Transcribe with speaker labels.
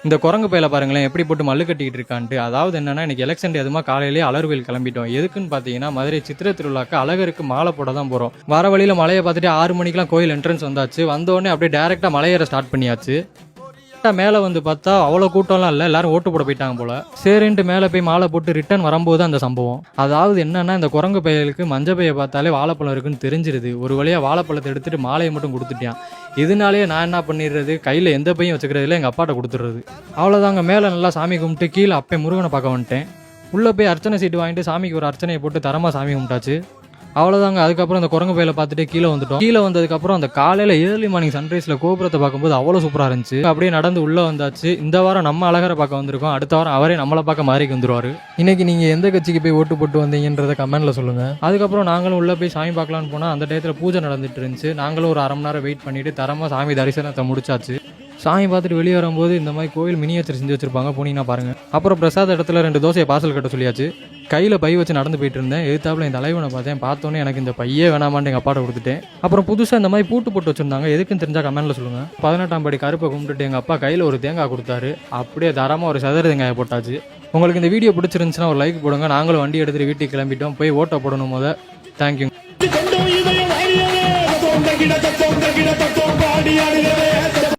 Speaker 1: இந்த குரங்கு பையில பாருங்களேன் எப்படி போட்டு மல்லு கட்டிக்கிட்டு இருக்கான்ட்டு. அதாவது என்னன்னா, இன்னைக்கு எலெக்ஷன் எதுமா காலையிலேயே அலர்வேல் கிளம்பிட்டோம். எதுக்குன்னு பார்த்தீங்கன்னா, மதுரை சித்திரை திருவிழாக்கு அழகருக்கு மாலை போட தான் போகிறோம். வர வழியில் மலையை பார்த்துட்டு 6 மணிக்கெலாம் கோயில் என்ட்ரன்ஸ் வந்தாச்சு. வந்தோடனே அப்படியே டேரெக்டாக மலையேற ஸ்டார்ட் பண்ணியாச்சு. மேலே வந்து பார்த்தா அவ்வளோ கூட்டம்லாம் இல்லை, எல்லாரும் ஓட்டு போட போயிட்டாங்க போல. சரின்ட்டு மேலே போய் மாலை போட்டு ரிட்டர்ன் வரும்போது அந்த சம்பவம். அதாவது என்னன்னா, இந்த குரங்கு பையலுக்கு மஞ்சள் பையை பார்த்தாலே வாழைப்பழம் இருக்குன்னு தெரிஞ்சிருது. ஒரு வழியாக வாழைப்பழத்தை எடுத்துட்டு மாலையை மட்டும் கொடுத்துட்டான். இதனாலேயே நான் என்ன பண்ணிடுறது, கையில் எந்த பையும் வச்சுக்கிறதுல எங்கள் அப்பாட்ட கொடுத்துட்றது. அவ்வளோதாங்க. மேலே நல்லா சாமி கும்பிட்டு கீழே அப்பே முருகனை பார்க்க வந்துட்டேன். உள்ளே போய் அர்ச்சனை சீட்டு வாங்கிட்டு சாமிக்கு ஒரு அர்ச்சனையை போட்டு தரமாக சாமி கும்பிட்டாச்சு. அவ்வளோதாங்க. அதுக்கப்புறம் அந்த குரங்கு பையில பார்த்துட்டு கீழே வந்துட்டோம். கீழே வந்ததுக்கப்புறம் அந்த காலையில் ஏர்லி மார்னிங் சன்ரைஸில் கோபுரத்தை பார்க்கும்போது அவ்வளோ சூப்பராக இருந்துச்சு. அப்படியே நடந்து உள்ளே வந்தாச்சு. இந்த வாரம் நம்ம அழகரை பார்க்க வந்திருக்கோம். அடுத்த வாரம் அவரே நம்மளை பார்க்க மாறிக்கு வந்துருவாரு. இன்னைக்கு நீங்கள் எந்த கட்சிக்கு போய் ஓட்டு போட்டு வந்தீங்கன்றத கமெண்ட்ல சொல்லுங்கள். அதுக்கப்புறம் நாங்களும் உள்ளே போய் சாமி பார்க்கலான்னு போனால் அந்த டயத்தில் பூஜை நடந்துட்டு இருந்துச்சு. நாங்களும் ஒரு 1/2 மணி நேரம் வெயிட் பண்ணிட்டு தரமாக சாமி தரிசனத்தை முடிச்சாச்சு. சாமி பார்த்துட்டு வெளியே வரும்போது இந்த மாதிரி கோயில் மினியேச்சர் செஞ்சு வச்சிருப்பாங்க, போனீங்கன்னா பாருங்க. அப்புறம் பிரசாத இடத்துல 2 தோசையை பார்சல் கட்ட சொல்லியாச்சு. கையில் பை வச்சு நடந்து போயிட்டு இருந்தேன். எதிர்த்தாப்புல என் தலைவனை பார்த்தோன்னே எனக்கு இந்த பையே வேணாமான்னு எங்கள் அப்பாட்ட கொடுத்துட்டேன். அப்புறம் புதுசாக இந்த மாதிரி பூட்டு போட்டு வச்சிருந்தாங்க, எதுக்குன்னு தெரிஞ்சால் கமெண்ட்ல சொல்லுங்க. 18ஆம் படி கருப்பை கும்பிட்டுட்டு எங்கள் அப்பா கையில் ஒரு தேங்காய் கொடுத்தாரு. அப்படியே தரமாக ஒரு சதுர தேங்காயை போட்டாச்சு. உங்களுக்கு இந்த வீடியோ பிடிச்சிருந்துச்சுன்னா ஒரு லைக் போடுங்க. நாங்களும் வண்டி எடுத்துட்டு வீட்டுக்கு கிளம்பிட்டோம். போய் ஓட்ட போடணும் போத. தேங்க்யூ.